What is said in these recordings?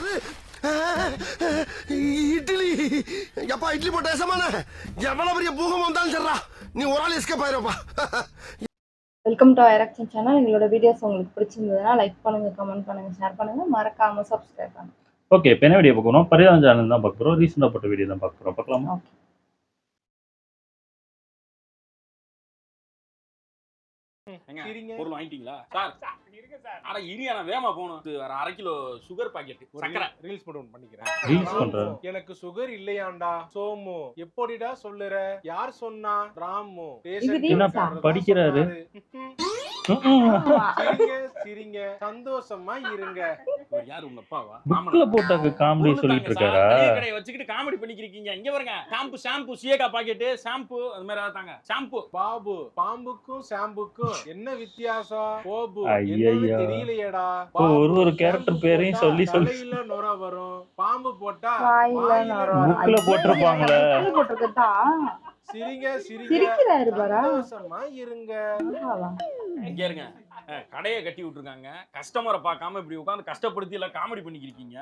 என்னது இட்லி? எப்பா இட்லி போட்ட ஏசமான எவ்வளவு பெரிய பூகம் வந்தாலும் சரிடா, நீ ஒரு ஆள் எஸ்கேப் ஆயிருப்பா. வெல்கம் டு ஐராக்ஷன் சேனல். எங்களோட வீடியோஸ் உங்களுக்கு பிடிச்சிருந்ததுன்னா லைக் பண்ணுங்க, கமெண்ட் பண்ணுங்க, ஷேர் பண்ணுங்க, மறக்காம சப்ஸ்கிரைப் பண்ணுங்க. ஓகே, இப்போ என்ன வீடியோ பார்க்கணும்? பரிதாபம் சேனல் தான் பார்க்க போகிறோம். ரீசெண்டாக போட்ட வீடியோ தான் பார்க்க போகிறோம். பார்க்கலாமா? ஓகே. பொருள் வாங்கிட்டீங்களா சார்? அட இனியா, நான் வேகமா போகணும். வேற 1/2 கிலோ சுகர் பாக்கெட் சக்கரை ரீல்ஸ் போட்டு பண்ணிக்கிறேன். ரீல்ஸ் பண்றேன். எனக்கு சுகர் இல்லையாண்டா. சோமு எப்படிடா சொல்லுற? யார் சொன்னா? ராமு படிக்கிறாரு. சிரிங்க சந்தோஷமா இருங்க. யாரு உங்க அப்பாவா? புக்ல போட்டாக்க காமெடி சொல்லிட்டு இருக்காரா? கடையை வச்சுக்கிட்டு காமெடி பண்ணிக்கிறீங்க. இங்க பாருங்க, ஷாம்பு சீயக்கா பாக்கெட் ஷாம்பு அது மாதிரி ஆதாங்க. ஷாம்பு பாபு, பாம்புக்கும் ஷாம்புக்கும் என்ன வித்தியாசம்? போபு ஐயையோ. என்னன்னு தெரியலையேடா. ஒரு கேரக்டர் பேரையும் சொல்லி தலையில நுர வரும். பாம்பு போட்டா வாயில நுர வரும். புக்ல போட்டிருப்பாங்களே. புக்ல போட்டிருக்கதா. சிரிங்க சிரிக்கிறாரு பாரா. சந்தோஷமா இருங்க. இங்க இருங்க. கடையை கட்டி விட்டுருக்காங்க. கஸ்டமரை பார்க்காம இப்படி உட்காந்து கஷ்டப்படுத்தி எல்லாம் காமெடி பண்ணிக்கிறீங்க.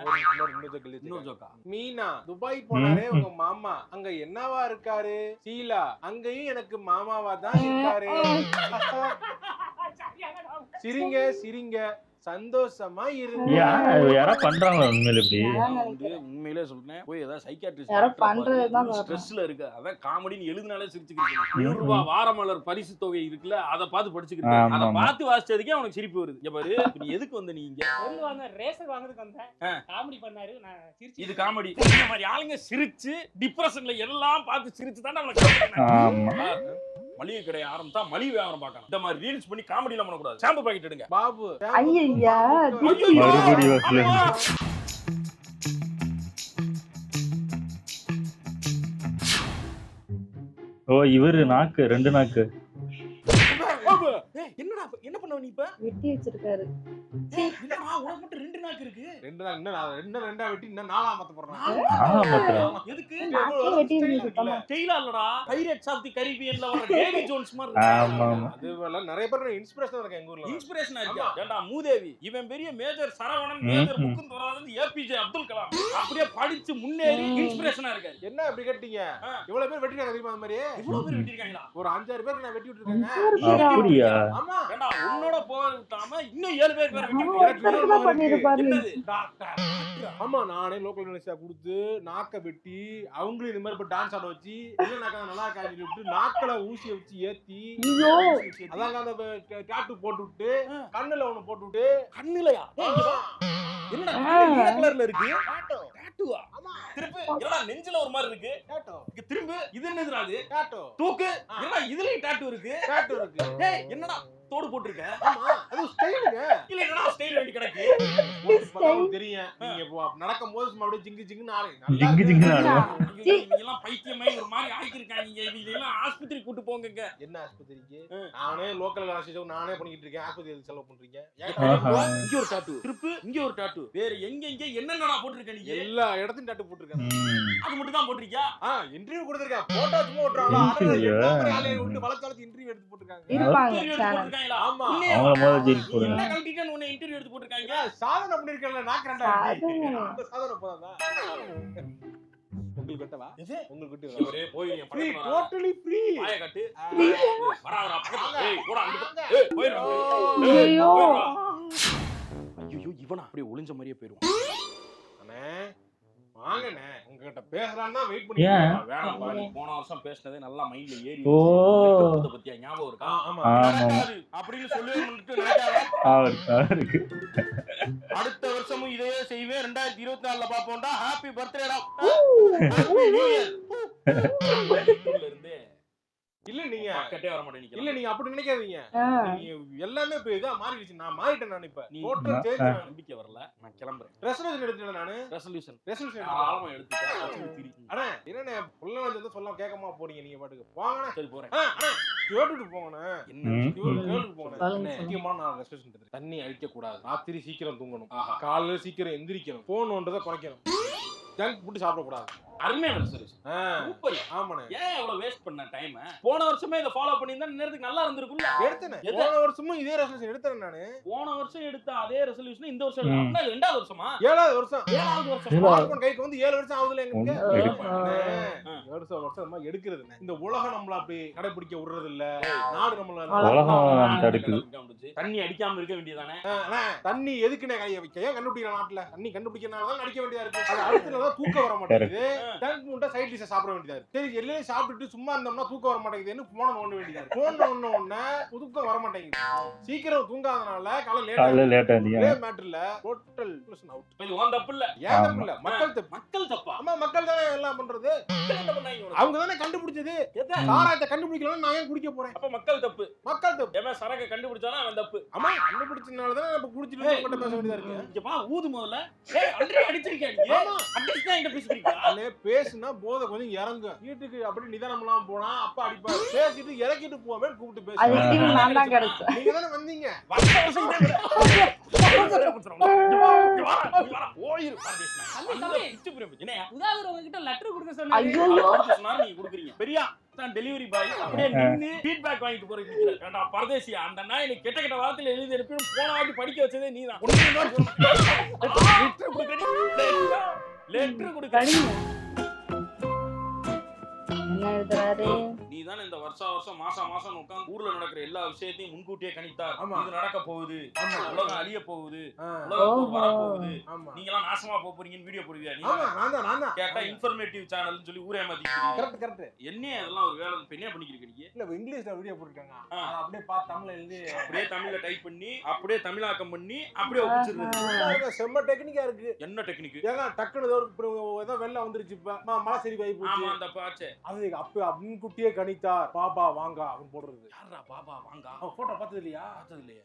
இன்னொரு ஜோக்கா. மீனா துபாய் போனாரே உங்க மாமா, அங்க என்னவா இருக்காரு? சீலா அங்கேயும் எனக்கு மாமாவா தான் இருக்காரு. சிரிங்க சந்தோஷமா இருங்க. யாரா பண்றாங்களா உண்மையில? இப்படி உண்மையிலே சொல்றேன், போய் ஏதாவது சைக்காட்ரிஸ்ட் யாரோ பண்றதுதான் ஸ்ட்ரெஸ்ல இருக்கு. அதான் காமெடின்னு எழுதினாலே சிரிச்சுக்கிட்டு. 100 ரூபாய் வாரமலர் பரிசு தொகை இருக்குல்ல, அதை பார்த்து படிச்சுக்கிட்டு அதை பார்த்து வாசிச்சதுக்கே அவனுக்கு சிரிப்பு வருது. இங்க பாரு, நீ எதுக்கு வந்த? நீங்க ரேசர் வாங்குறதுக்கு வந்தேன். காமெடி பண்ணாரு, நான் சிரிச்சு. இது காமெடி. இந்த மாதிரி ஆளுங்க சிரிச்சு டிப்ரெஷன்ல எல்லாம் பார்த்து சிரிச்சு தான் அவனுக்கு மளிகை கடை ஆரம்பிச்சா மளிகை வியாபாரம் பார்க்கணும். இந்த மாதிரி ரீல்ஸ் பண்ணி காமெடி எல்லாம் பண்ணக்கூடாது. ஷாம்பு பாக்கெட் எடுங்க. பாபு ஐயா மறுபடியும் ஓ இவரு நாக்கு 2 நாக்கு. என்னடா என்ன பண்ண நீ? இப்ப வெட்டி வச்சிருக்காரு. என்னடா உனக்கு மட்டும் 2 நாக்கு இருக்கு? 2 நாள் இன்னும் ரெண்டா வெட்டி இன்னும் 4ஆ மாத்த போறேன். எதுக்கு? வெட்டி சுத்தமா ஸ்டைலா இல்லடா. பைரேட்ஸ் ஆஃப் தி கரீபியன்ல வர டேவி ஜோன்ஸ் மாதிரி இருக்கு. ஆமா அதுவெல்லாம் நிறைய பேர் இன்ஸ்பிரேஷனா இருக்காங்க எங்க ஊர்ல. இன்ஸ்பிரேஷனா இருக்கா? ஏண்டா மூதேவி, இவன் பெரிய major Saravanan, major Mukundarajan, APJ Abdul Kalam அப்படியே படிச்சு முன்னேறி இன்ஸ்பிரேஷனா இருக்காரு. என்ன அப்படி கேட்டீங்க? இவ்வளவு பேர் வெட்டிட்டாங்க தெரியுமா? அந்த மாதிரி இவ்வளவு பேர் வெட்டிருக்காங்களா? ஒரு 5-6 பேர் நான் வெட்டி விட்டுருக்கேன். அப்படியா? ஆமா. ஏண்டா உன்னோட போக விட்டாம இன்னும் 7 பேர் வெட்டி பண்ணிருப்பாரு. ஆமா, நானே லோக்கல் யூனிவர்சிட்டியா கொடுத்து நாக்க வெட்டி அவங்களும் இந்த மாதிரி டான்ஸ் ஆட வச்சு இல்ல நாக்க நல்லா காய்ச்சி விட்டு நாக்கல ஊசியை வச்சு ஏத்தி அதாங்க அந்த டாட்டு போட்டு விட்டு கண்ணுல ஒண்ணு போட்டு விட்டு. கண்ணுலயா? என்னடா நீல கலர்ல இருக்கு? டாட்டூவா? திருப்பு என்னடா நெஞ்சில ஒரு மாதிரி இருக்கு. இங்க திரும்பு. இது என்னதுடா? இது டாட்டோ. தூக்கு. என்னடா இதுலயும் டாட்டூ இருக்கு? டாட்டோ இருக்கு. டேய் என்னடா தோடு போட்டுருக்க? ஆமா, அது ஸ்டைலுங்க. இல்ல என்னடா ஸ்டைல் வேண்டி கிடக்கு? தெரியும். நீங்க நடக்கும்போது சும்மா அப்படியே ஜிங்கு ஜிங்குன்னு ஆடுங்க. ஜிங்கு ஆடுங்க. இவங்க எல்லாம் பைத்தியமே ஒரு மாதிரி ஆக்கிருக்காங்க. இவங்க எல்லாம் ஆஸ்பத்திரி கூட்டி போங்கங்க. என்ன ஆஸ்பத்திரிக்கு? நானே லோக்கல் ஆஸ்பத்திரி நானே பண்ணிட்டு இருக்கேன். ஆஸ்பத்திரி செலவு பண்றீங்க. இங்க ஒரு டாட்டூ திருப்பு, இங்க ஒரு டாட்டூ. வேற எங்க என்னென்னடா போட்டுருக்க நீ? எல்லா இடத்துலயும் டாட்டூ போட்டுருக்கேன். அது மட்டும் தான் போட்டுருக்கியா? இன்டர்வியூ கொடுத்திருக்கேன். போட்டோ சும்மா ஓட்றாங்களா? ஆளே விட்டு வளச்சாலத்து இன்டர்வியூ எடுத்து போட்டுருக்காங்க. ஆமா, அவங்க முதல்ல ஜெயிலுக்கு போறாங்க. என்ன கழட்டிட்டு உன்னை இன்டர்வியூ எடுத்து போட்டுருக்காங்க. சாதனை பண்ணிருக்கல. நாக்கு ரெண்டா அந்த சாதனை போதாதா? உங்களுக்கு கட்டவா? உங்களுக்கு கட்டு ஒரே போய் நீ ஃப்ரீ, டோட்டலி ஃப்ரீ. வாய கட்டு. வரா பக்கத்துல. ஏய் போடா அங்க. ஏய் போயிரா. ஐயோ ஐயோ இவனா அப்படியே ஒளிஞ்ச மாதிரியே போயிடுவான். அண்ணே வாங்கண்ணே, உங்ககிட்ட பேசலாம்னா வெயிட் பண்ணிட்டு வேணாம் பா. நீ போன வருஷம் பேசினதே நல்லா மைண்ட்ல ஏறி ஓ பத்தியா ஞாபகம் இருக்கா? ஆமா அப்படின்னு சொல்லிட்டு நினைக்காத. அவருக்கு அடுத்த வருஷமும் இதே செய்வேன். 2024ல பாப்போம்டா. ஹாப்பி பர்த்டேடா. இருந்து இல்ல நீங்க பக்கட்டே வர மாட்டேங்க. இல்ல நீங்க அப்படி நினைக்காதீங்க. நீங்க எல்லாமே இப்ப இதா மாறிடுச்சு. நான் மாறிட்டேன். நான் இப்ப டோட்டல் சேஞ்ச். நம்பிக்கை வரல. நான் கிளம்புறேன். ரெசல்யூஷன் எடுத்துட்டேன். நானு ரெசல்யூஷன் ஆழமா எடுத்துட்டேன். அண்ணா என்னண்ணே புள்ள வந்து சொல்ல கேட்கமா போறீங்க நீங்க பாட்டுக்கு? போங்கண்ணே. சரி போறேன். கேட்டுட்டு போங்கண்ணே. என்ன கேட்டுட்டு போங்கண்ணே. முக்கியமான நான் ரெசல்யூஷன் எடுத்துட்டேன். தண்ணி அழிக்க கூடாது. ராத்திரி சீக்கிரம் தூங்கணும். காலையில சீக்கிரம் எந்திரிக்கணும். போன் ஒன்றதை குறைக்கணும். ஜங்க் ஃபுட் சாப்பிட கூடாது. அருமையான ரெசல்யூஷன். சூப்பர். ஆமாண்ணே. ஏன் இவ்வளவு வேஸ்ட் பண்ண டைம்? போன வருஷமே இத ஃபாலோ பண்ணியிருந்தா நேரத்துக்கு நல்லா இருந்திருக்கும்ல. எடுத்தேனே. போன வருஷமும் இதே ரெசல்யூஷன் எடுத்தேன் நானு. போன வருஷம் எடுத்த அதே ரெசல்யூஷன் இந்த வருஷம் எடுத்தா. அப்படின்னா ரெண்டாவது வருஷமா? 7வது வருஷம். 7வது வருஷம். ஸ்மார்ட் கைக்கு வந்து 7 வருஷம் ஆகுதுல எங்களுக்கு. வருஷம் எடுக்கிறது. இந்த உலகம் நம்மள அப்படி கடைபிடிக்க விடுறது இல்ல. நாடு நம்மள உலகம் தடுக்குது. தண்ணி அடிக்காம இருக்க வேண்டியதானே? தண்ணி எதுக்குனே கைய வைக்க? ஏன் கண்டுபிடிக்கிற நாட்டுல தண்ணி கண்டுபிடிக்கிறனால தான் அடிக்க வேண்டியதா இருக்கு. அது அடுத்தனால தூக்கம் வர மாட்டேங்குது. டேங்க் முட்டை சைட் டிஷ் சாப்பிட வேண்டியதா இருக்கு. சரி எல்லாம் சாப்பிட்டுட்டு சும்மா இருந்தோம்னா தூக்கம் வர மாட்டேங்குதுன்னு போன் நோண்ட வேண்டியதா இருக்கு. போன் நோண்ட உடனே தூக்கம் வர மாட்டேங்குது. சீக்கிரம் தூங்காதனால காலையில லேட் ஆகுது. மேட்டர்ல டோட்டல் ப்ளஸ் அவுட். இது ஓன் தப்பு இல்ல. ஏன் தப்பு இல்ல? மக்கள் தப்பு. மக்கள் தப்பா? ஆமா மக்கள் தானே எல்லாம் பண்றது. அவங்க தானே கண்டுபிடிச்சது. சாராயத்தை கண்டுபிடிக்கலாம் நான் ஏன் குடிக்க போறேன்? அப்ப மக்கள் தப்பு. மக்கள் தப்பு. ஏமா சரக்கு கண்டுபிடிச்சானா அவன் தப்பு. ஆமா கண்டுபிடிச்சனால தான் நம்ம குடிச்சிட்டு மட்டும் பேச வேண்டியதா இருக்கு. இங்க பா ஊது முதல்ல. ஏய் அடி அடிச்சிருக்கீங்க நீங்க. அடிச்சா எங்க பேசுறீங்க? அலே பேசுனா போதை கொஞ்சம் இறங்கும். வீட்டுக்கு அப்படி நிதானம்லாம் போனா அப்பா அடிப்பாரு. பேசிட்டு இறக்கிட்டு போவே கூப்பிட்டு பேசு. அது டீம் நான் தான் கிடைச்சேன். நீங்க தானே வந்தீங்க. வருஷம் ஓயிரு பாரதேசனா. அந்த பிச்சு பிரேம். என்ன உதாரணம் கிட்ட லெட்டர் கொடுக்க சொன்னாங்க. ஐயோ சொன்னா நீங்க குடுக்குறீங்க. பெரியா தான் டெலிவரி பாய் அப்படியே நின்னு ஃபீட்பேக் வாங்கிட்டு போறீங்க. கேட்டா பரதேசியா அந்த நாய் எனக்கு கெட்ட கெட்ட வார்த்தையில எழுதி அனுப்பி போன வாட்டி படிக்க வச்சதே நீதான். லெட்டர் கொடுக்கறீங்க. லெட்டர் கொடுக்கறீங்க. என்ன எழுதுறாரு? நீதான் இந்த வருஷம் மாசம் உட்கார்ந்து ஊர்ல நடக்கிற எல்லா விஷயத்தையும் முன்கூட்டியே கணித்தார். இது நடக்க போகுது, உலகம் அழிய போகுது, உலகம் வர போகுது, நீங்க எல்லாம் நாசமா போறீங்கன்னு வீடியோ போடுவியா? நான் தான் கேட்டா இன்ஃபர்மேட்டிவ் சேனல்னு சொல்லி ஊரே மாத்திக்கிறீங்க. கரெக்ட். என்ன அதெல்லாம் ஒரு வேலை என்ன பண்ணிக்கிறீங்க நீங்க? இல்ல இங்கிலீஷ்ல வீடியோ போட்டுருக்காங்க. அப்படியே பார்த்து தமிழ்ல எழுதி அப்படியே தமிழ்ல டைப் பண்ணி அப்படியே தமிழாக்கம் பண்ணி அப்படியே ஒப்பிச்சிருது. செம்ம டெக்னிக்கா இருக்கு. என்ன டெக்னிக்? ஏன்னா டக்குனு ஏதோ வெள்ளம் வந்துருச்சு. இப்ப மழை சரி வாய் போச்சு. ஆமா அந்த பாச்சே. அது அப்ப முன்கூட்டியே கணித்தார். பாபா வாங்க அவன் போடுறது. யாரா பாபா வாங்க? அவன் போட்டோ பார்த்தது இல்லையா? பார்த்தது இல்லையே.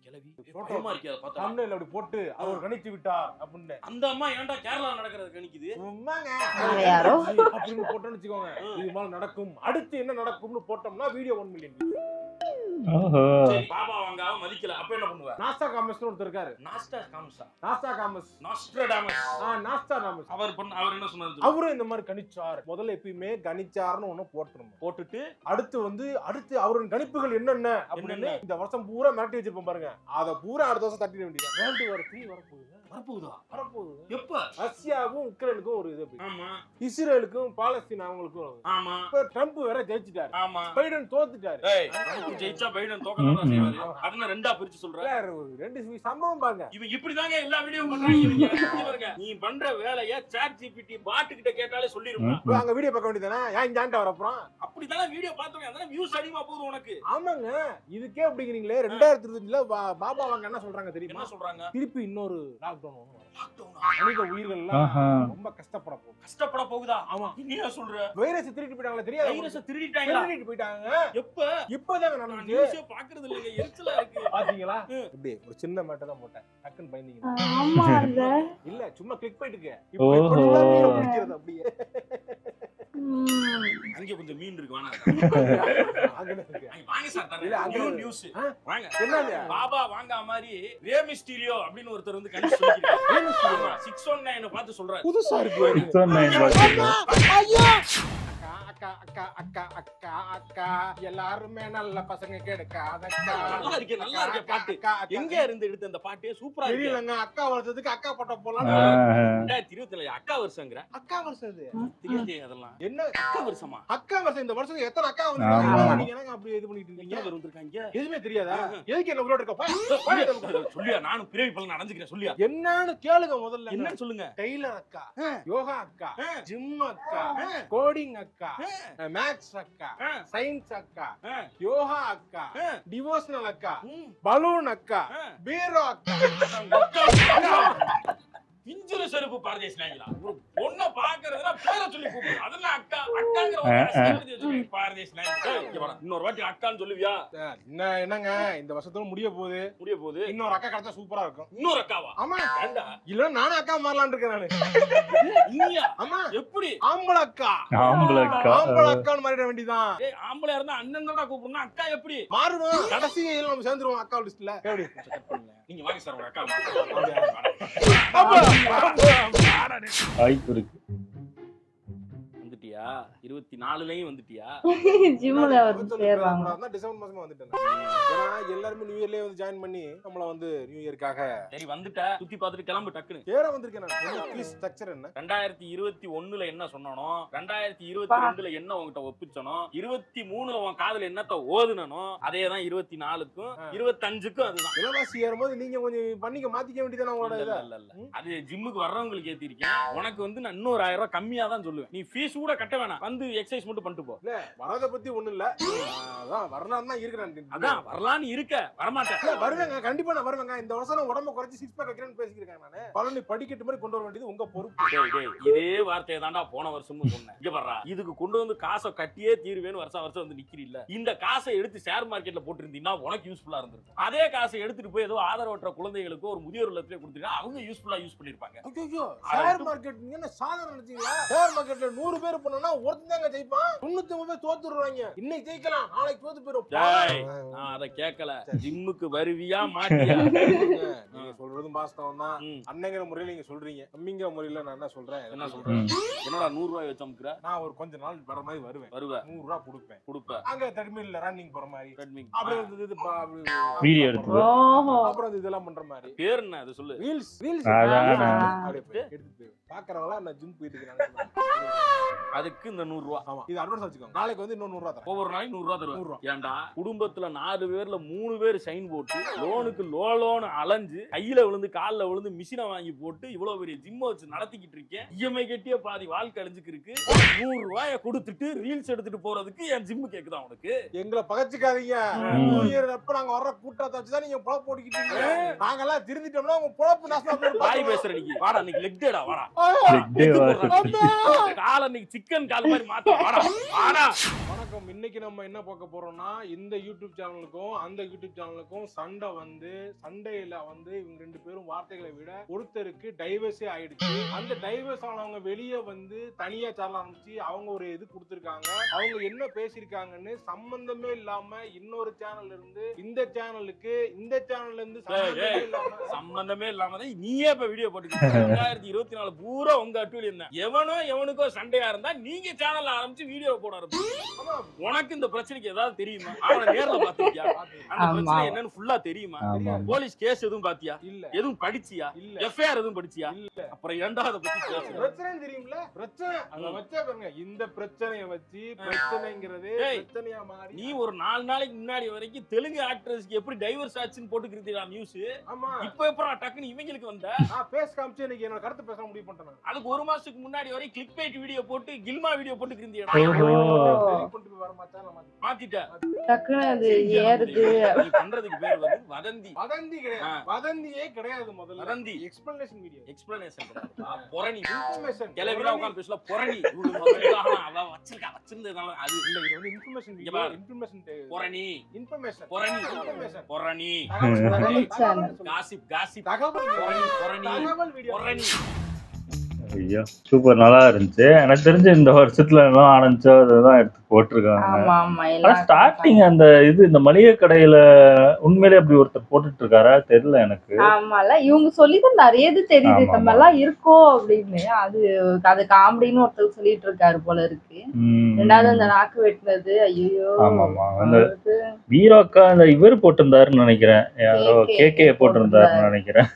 கிளவி போட்டோமா இருக்கே அத பார்த்தா தமிழ்ல அப்படி போட்டு அவர் கணிச்சு விட்டார் அப்படினே. அந்த அம்மா ஏன்டா கேரளா நடக்கிறது கணிக்குது? உம்மாங்க யாரோ அப்படின்னு போட்டோன்னு வெச்சுக்கோங்க. இது மாதிரி நடக்கும். அடுத்து என்ன நடக்கும்னு போட்டோம்னா வீடியோ 1 மில்லியன். ஓஹோ சரி பாபா வாங்காவ மதிக்கல அப்ப என்ன பண்ணுவ? நாஸ்டா காமஸ்னு ஒருத்தர் இருக்காரு. நாஸ்டா காமஸா? நாஸ்டா காமஸ். நாஸ்ட்ராடாமஸ். நாஸ்டா காமஸ். அவர் என்ன சொன்னாரு? அவரும் இந்த மாதிரி கணிச்சார். முதல்ல எப்பயுமே கணிச்சார்னு ஒண்ணு போட்டுறணும். போட்டுட்டு அடுத்து அவரின் கணிப்புகள் என்னென்ன அப்படின்னு இந்த வருஷம் பூரா மிரட்டி வச்சிருப்போம் பாருங்க. அத பூரா அடுத்த வருஷம் தட்டிட வேண்டியது. வேர்ல்டு வார் 3 வரப்போகுது. எப்ப? ரஷ்யாவும் உக்ரைனுக்கும் ஒரு இது. ஆமா. இஸ்ரேலுக்கும் பாலஸ்தீனாவுக்கும். ஆமா. இப்ப ட்ரம்ப் வேற ஜெயிச்சிட்டாரு. ஆமா. பைடன் தோத்துட்டாரு. ட்ரம்ப் ஜெயிச்சா பைடன் தோக்கதான் செய்வாரு. அதனால ரெண்டா பிரிச்சு சொல்றேன். ரெண்டு சம்பவம் பாருங்க. இவங்க இப்படிதாங்க எல்லா வீடியோவும் பண்றாங்க. நீ பண்ற வேலைய ChatGPT பாட் கிட்ட கேட்டாலே சொல்லிருப்பா. அங்க வீடியோ பார்க்க வேண்டியதானே? ஏன் ஜான்டா வரப்போறோம்? அப்படிதானே வீடியோ பார்த்தோம். அதானே வியூஸ் அதிகமா போகுது உனக்கு. ஆமாங்க. இதுக்கே அப்படிங்கிறீங்களே 2025ல பாபா வாங்க என்ன சொல்றாங்க தெரியுமா? என்ன சொல்றாங்க? திருப்பி இன்னொரு லாக்டவுன் வரும். மனித உயிர்கள் எல்லாம் ரொம்ப கஷ்டப்பட போகுதா? ஆமா. நீங்க சொல்ற வைரஸ் திருடிட்டு போயிட்டாங்களா? தெரியாது. வைரஸ் திருடிட்டு போயிட்டாங்க. இப்பதான் நான் நியூஸே பாக்குறது இல்லங்க. எரிச்சலா இருக்கு. பாத்தீங்களா? இப்படி ஒரு சின்ன மேட்டர் தான் போட்டேன். டக்குன்னு பயந்தீங்க. ஆமா இல்ல சும்மா கிளிக் பண்ணிட்டுங்க. இப்போ இப்படி பிடிக்கிறது அப்படியே. அங்க கொஞ்சம் மீன் இருக்கு வாங்க. வாங்க சார் தரேன். நியூஸ் வாங்க. என்னது? பாபா வாங்க மாதிரி ரே மிஸ்டீரியோ அப்படின்னு ஒருத்தர் வந்து கணிச்சு சொல்லிருக்காரு. 619 பார்த்து சொல்றாரு. புதுசா இருக்கு. 619 ஐயோ அக்கா அக்கா அக்கா அக்கா அக்கா எல்லாருமே நல்ல பசங்க கெடுக்காத. நல்லா இருக்கு பாட்டு. எங்க இருந்து எடுத்த அந்த பாட்டு சூப்பரா இருக்கு. தெரியலங்க. அக்கா வருஷத்துக்கு அக்கா பட்ட போலாம். 2027 அக்கா வருஷங்கிற. அக்கா வருஷம் இது தெரியாது. அதெல்லாம் என்ன அக்கா வருஷமா? அக்கா வருஷம். இந்த வருஷம் எத்தனை அக்கா வந்து நீங்க என்னங்க அப்படி இது பண்ணிட்டு இருக்கீங்க? வந்திருக்காங்க. எதுவுமே தெரியாதா? எதுக்கு என்ன உங்களோட இருக்க? சொல்லியா நானும் பிறவி பலன் அடைஞ்சுக்கிறேன். சொல்லியா என்னன்னு கேளுங்க முதல்ல. என்ன சொல்லுங்க? டெய்லர் அக்கா, யோகா அக்கா, ஜிம் அக்கா, கோடிங் அக்கா, மேத்ஸ் அக்கா, சயின்ஸ் அக்கா, யோகா அக்கா, டிவோஷனல் அக்கா, பலூன் அக்கா, பீரோ அக்கா. பிஞ்சுல செருப்பு பாரதேசனாங்களா? ஒரு பொண்ண பாக்குறதுனா பேரை சொல்லி கூப்பிடு. அதெல்லாம் அக்கா அக்காங்கற ஒரு சேர்த்து வச்சிருக்க பாரதேசனாங்க. இங்க வர இன்னொரு வாட்டி அக்கான்னு சொல்லுவியா? என்னங்க இந்த வருஷத்தோட முடிய போகுது. இன்னொரு அக்கா கிடைச்சா சூப்பரா இருக்கும். இன்னொரு அக்காவா? ஆமா. ஏண்டா? இல்ல நானும் அக்கா மாறலாம்னு இருக்கேன் நானு. நீயா? ஆமா. எப்படி? ஆம்பளை அக்கா. ஆம்பளை அக்கான்னு மாறிட வேண்டியதான். ஏய் ஆம்பளையா இருந்தா அண்ணன் தான்டா கூப்பிடணும். அக்கா எப்படி? மாறுவோம். கடைசியில நம்ம சேர்ந்துருவோம் அக்கா லிஸ்ட்ல. எப்படி? நீங்க வாங்க சார் ஒரு அக்கா. வாய்ப்பு இருக்கு. 24லயும் வந்துட்டியா? ஜிம்ல வந்து சேர்றாங்க. டிசம்பர் மாசமா வந்துட்டேன். ஏன்னா எல்லாருமே நியூ இயர்லயே வந்து ஜாயின் பண்ணி நம்மள வந்து நியூ இயர்க்காக சரி வந்துட்ட, சுத்தி பார்த்துட்டு கிளம்பு டக்குன்னு. கேர வந்திருக்கேன் நான். ப்ளீஸ் ஸ்ட்ரக்சர் என்ன? 2021ல என்ன சொன்னானோ, 2022ல என்ன உன்கிட்ட ஒப்பிச்சனோ, 23ல உன் காதுல என்னத்த ஓதுனனோ அதே தான் 24க்கும் 25க்கும் அதுதான். விலைவாசி ஏறும்போது நீங்க கொஞ்சம் பண்ணிக்க மாத்திக்க வேண்டியதானே உங்களோட இதை. இல்ல அது ஜிம்முக்கு வர்றவங்களுக்கு ஏத்திருக்கேன். உனக்கு வந்து நான் இன்னொரு 1000 ரூபாய் கம்மியா தான் சொல்லுவேன். நீ ஃபீஸ் கூட கட்ட வேணாம், வந்து எக்ஸசைஸ் மட்டும் பண்ணிட்டு போ. இல்ல வரத பத்தி ஒண்ணும் இல்ல, அதான் வரலாம் தான் இருக்கிறேன். அதான் வரலான்னு இருக்க, வரமாட்டேன். வருவேங்க, கண்டிப்பா நான் வருவேங்க. இந்த வருஷம் நான் உடம்ப குறைச்சி 6 பேக் வைக்கிறேன்னு பேசிக்கிறேன் நானு. பழனி படிக்கட்டு மாதிரி கொண்டு வர வேண்டியது உங்க பொறுப்பு. இதே வார்த்தையை தாண்டா போன வருஷமும் சொன்னேன். இங்க பாருடா, இதுக்கு கொண்டு வந்து காசை கட்டியே தீர்வேன்னு வருஷம் வந்து நிக்கிறீல்ல. இந்த காசை எடுத்து ஷேர் மார்க்கெட்ல போட்டுருந்தீங்கன்னா உனக்கு யூஸ்ஃபுல்லா இருந்திருக்கும். அதே காசை எடுத்துட்டு போய் ஏதோ ஆதரவற்ற குழந்தைகளுக்கு ஒரு முதியோர் இல்லத்திலே கொடுத்தீங்கன்னா அவங்க யூஸ்ஃபுல்லா யூஸ் பண்ணிருப்பாங்க. ஐயோ ஷேர் மார்க்கெட் நீங்க என்ன சாதாரண நினைச்சீங்களா? ஷேர் மார்க்கெட்ல 100 பேர் பண்ணனா ஒருத்தன் தாங்க ஜெயிப்பான். 99 பேர் தோத்துறாங்க. இன்னைக்கு ஜெயிக்கலாம், நாளைக்கு தோத்து போயிடும். நான் அத கேட்கல. ஜிம்முக்கு வருவியா மாட்டியா? நீங்க சொல்றதும் வாஸ்தவம் தான். அண்ணங்கிற முறையில நீங்க சொல்றீங்க. அம்மிங்கிற முறையில நான் என்ன சொல்றேன்? என்ன சொல்றேன்? என்னடா 100 ரூபாய் வச்சு அமுக்குற? நான் ஒரு கொஞ்ச நாள் வர மாதிரி வருவேன். 100 ரூபாய் கொடுப்பேன். அங்க ட்ரெட்மில்ல ரன்னிங் போற மாதிரி. அப்புறம் வீடியோ எடுத்து அப்புறம் இதெல்லாம் பண்ற மாதிரி. பேர் என்ன அது சொல்லு. ரீல்ஸ் எடுத்து பாக்குறவங்களா நான் ஜிம் போயிட்டு இருக்கேன். அதுக்கு இந்த 100 ரூபாய். ஆமா, இது அட்வான்ஸ் வச்சுக்கோங்க. நாளைக்கு வந்து இன்னும் 100 ரூபாய் தரேன். ஒவ்வொரு நாளைக்கு 100 ரூபாய் தருவேன். ஏன்டா குடும்பத்துல 4 பேர்ல 3 பேர் சைன் போட்டு லோனுக்கு லோன் அலைஞ்சு கையில விழுந்து கால்ல விழுந்து மிஷினை வாங்கி போட்டு இவ்வளவு பெரிய ஜிம் வச்சு நடத்திக்கிட்டு இருக்கேன். இஎம்ஐ கட்டிய பாதி வாழ்க்கை அழிஞ்சுக்கு இருக்கு. 100 ரூபாய கொடுத்துட்டு ரீல்ஸ் எடுத்துட்டு போறதுக்கு என் ஜிம் கேக்குதா உனக்கு? எங்களை பகச்சுக்காதீங்க. நியூ இயர் அப்ப நாங்க வர்ற கூட்டத்தை வச்சுதான் நீங்க பொழப்பு போட்டுக்கிட்டீங்க. நாங்கெல்லாம் திருந்திட்டோம்னா உங்க பொழப்பு நாசமா போயிடும். பாய் பேசுற நீ வாடா, இன்னைக்கு லெக் டேடா வாடா. கால இன்னைக்கு சிக்கன் கால் மாதிரி மாத்த வாடா வாடா. வணக்கம். இன்னைக்கு நம்ம என்ன பார்க்க போறோம்னா, இந்த யூடியூப் சேனலுக்கும் அந்த யூடியூப் சேனலுக்கும் சண்டையில வந்து இவங்க 2 பேரும் வார்த்தைகளை விட ஒருத்தருக்கு டைவர்ஸே ஆயிடுச்சு. அந்த டைவர்ஸ் ஆனவங்க வெளியே வந்து தனியா சேனல் ஆரம்பிச்சு அவங்க ஒரு இது கொடுத்திருக்காங்க. அவங்க என்ன பேசிருக்காங்கன்னு சம்பந்தமே இல்லாம இன்னொரு சேனல்ல இருந்து இந்த சேனலுக்கு, இந்த சேனல்ல இருந்து சம்பந்தமே இல்லாம நீயே இப்ப வீடியோ போட்டுக்கிட்டு 2024 பூரா உங்க அட்டுவலி என்ன எவனுக்கோ சண்டையா இருந்தா நீங்க சேனல் ஆரம்பிச்சு வீடியோ போட ஆரம்பிச்சு. உனக்கு இந்த பிரச்சனைக்கு ஏதாவது தெரியுமா? அவனை நேர்ல பாத்திருக்கியா? அந்த பிரச்சனை என்னன்னு ஃபுல்லா தெரியுமா? போலீஸ் கேஸ் எதுவும் பாத்தியா? இல்ல. எதுவும் படிச்சியா? இல்ல. எஃப்ஐஆர் எதுவும் படிச்சியா? இல்ல. அப்புறம் ஏன்டா அத பத்தி பேசுற? பிரச்சனை தெரியும்ல? பிரச்சனை அத வச்சா பாருங்க. இந்த பிரச்சனையை வச்சு பிரச்சனைங்கிறது பிரச்சனையா மாறி நீ ஒரு 4 நாளைக்கு முன்னாடி வரைக்கும் தெலுங்கு ஆக்ட்ரஸ்க்கு எப்படி டைவர்ஸ் ஆச்சுன்னு போட்டுக்கிட்டீங்களா நியூஸ்? ஆமா. இப்போ எப்பறம் டக்குன்னு இவங்களுக்கு வந்த? நான் பேஸ் காமிச்சு எனக்கு என்னோட கருத்து பேச முடிவு பண்ணிட்டேன். அதுக்கு 1 மாசத்துக்கு முன்னாடி வரை கிளிக் பைட் வீடியோ போட்டு கில்மா வீடியோ போட்டு இருந்தீங்க. வர மாத்திட்ட டக்குனு அது ஏறுது. நீ பண்றதுக்கு பேர் வந்து வதந்தி. வதந்தி கிடையாது. வதந்தியே கிடையாது. முதல்ல வதந்தி எக்ஸ்பிளனேஷன் வீடியோ. எக்ஸ்பிளனேஷன் கிடையாது. பொரணி இன்ஃபர்மேஷன். கேலவில உட்கார்ந்து பேசல பொரணி. அவ வச்சிருந்ததால அது இல்ல. இது வந்து இன்ஃபர்மேஷன் வீடியோ. இன்ஃபர்மேஷன் பொரணி. இன்ஃபர்மேஷன் பொரணி. இன்ஃபர்மேஷன் பொரணி. காசிப் தகவல் பொரணி. தகவல் வீடியோ பொரணி. ஐயோ சூப்பர், நல்லா இருந்துச்சு. எனக்கு தெரிஞ்சு இந்த வருஷத்துல என்ன ஆரம்பிச்சோ அதுதான் எடுத்து போட்டிருக்காங்க. ஸ்டார்டிங் அந்த இது இந்த மளிகை கடையில உண்மையிலே அப்படி ஒருத்தர் போட்டுட்டு இருக்காரா தெரியல எனக்கு. ஆமால, இவங்க சொல்லிதான் நிறைய இது தெரியுது. நம்ம எல்லாம் இருக்கோம் அப்படின்னு. அது காமெடின்னு ஒருத்தர் சொல்லிட்டு இருக்காரு போல இருக்கு. ரெண்டாவது அந்த நாக்கு வெட்டினது. ஐயோ அந்த வீராக்கா அந்த இவர் போட்டிருந்தாருன்னு நினைக்கிறேன். யாரோ கேக்கே போட்டிருந்தாருன்னு நினைக்கிறேன்.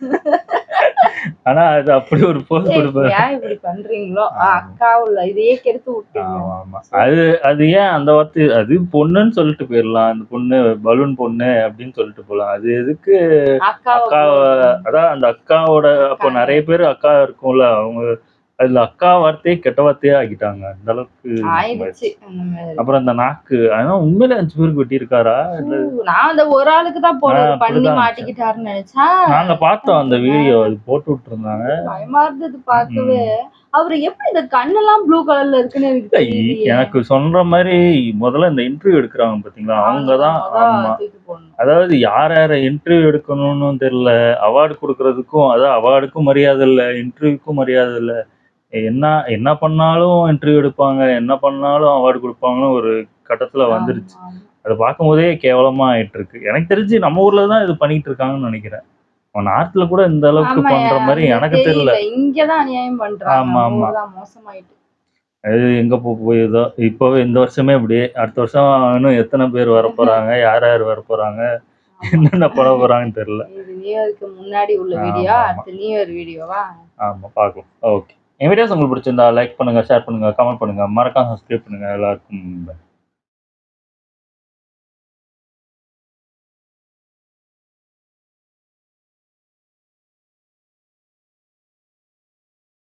ஆனா அது அப்படி ஒரு போஸ் கொடுப்பாரு. ஏன் இப்படி பண்றீங்களோ அக்கா உள்ள இதையே கெடுத்து விட்டீங்க. அது ஏன் அந்த வார்த்தை? அது பொண்ணுன்னு சொல்லிட்டு போயிடலாம். அந்த பொண்ணு பலூன் பொண்ணு அப்படின்னு சொல்லிட்டு போலாம். அது எதுக்கு அக்கா? அதான் அந்த அக்காவோட அப்போ நிறைய பேர் அக்கா இருக்கும்ல, அவங்க அதுல அக்கா வார்த்தையே கெட்ட வார்த்தையே ஆகிட்டாங்க. அந்த அளவுக்கு ஆயிடுச்சு. அப்புறம் அந்த நாக்கு ஆனா உண்மையில 5 பேருக்கு வெட்டி இருக்காரா? நான் அந்த ஒரு ஆளுக்கு தான் பண்ணி மாட்டிக்கிட்டாருன்னு நினைச்சா. நாங்க பார்த்தோம் அந்த வீடியோ, அது போட்டு விட்டு இருந்தாங்க. பயமா இருந்தது பார்க்கவே. அவரு எப்படி இந்த கண்ணெல்லாம் ப்ளூ கலர்ல இருக்குன்னு எனக்கு சொல்ற மாதிரி முதல்ல இந்த இன்டர்வியூ எடுக்கிறாங்க பாத்தீங்களா, அவங்கதான். ஆமா, அதாவது யார் யார இன்டர்வியூ எடுக்கணும்னு தெரியல. அவார்டு கொடுக்கறதுக்கும் அதான் அவார்டுக்கும் மரியாதை இல்லை, இன்டர்வியூக்கும் மரியாதை இல்லை. என்ன பண்ணாலும் இன்டர்வியூ எடுப்பாங்க, என்ன பண்ணாலும் அவார்டு கொடுப்பாங்கன்னு ஒரு கட்டத்துல வந்துருச்சு. அதை பார்க்கும் போதே கேவலமா ஆயிட்டு இருக்கு. எனக்கு தெரிஞ்சு நம்ம ஊர்லதான் இது பண்ணிட்டு இருக்காங்கன்னு நினைக்கிறேன். நாட்டுல கூட இந்த அளவுக்கு பண்ற மாதிரி எனக்கு தெரியல. இங்கதான் அநியாயம் பண்றாங்க. ஆமா ஆமா, மோசமாயிட்டு. அது எங்க போகுதோ இப்பவே இந்த வருஷமே இப்படி, அடுத்த வருஷம் இன்னும் எத்தனை பேர் வரப்போறாங்க, யார் யார் வரப்போறாங்க, என்னென்ன பண்ண போறாங்கன்னு தெரியல. இது நியூ இயருக்கு முன்னாடி உள்ள வீடியோ, ஆமா. அடுத்து நியூ இயர் வீடியோவா? ஆமா, பார்க்கலாம். ஓகே, என் வீடியோஸ் உங்களுக்கு பிடிச்சிருந்தா லைக் பண்ணுங்க, ஷேர் பண்ணுங்க, கமெண்ட் பண்ணுங்க, மறக்காம சப்ஸ்கிரைப் பண்ணுங்க. எல்லாருக்கும் bye.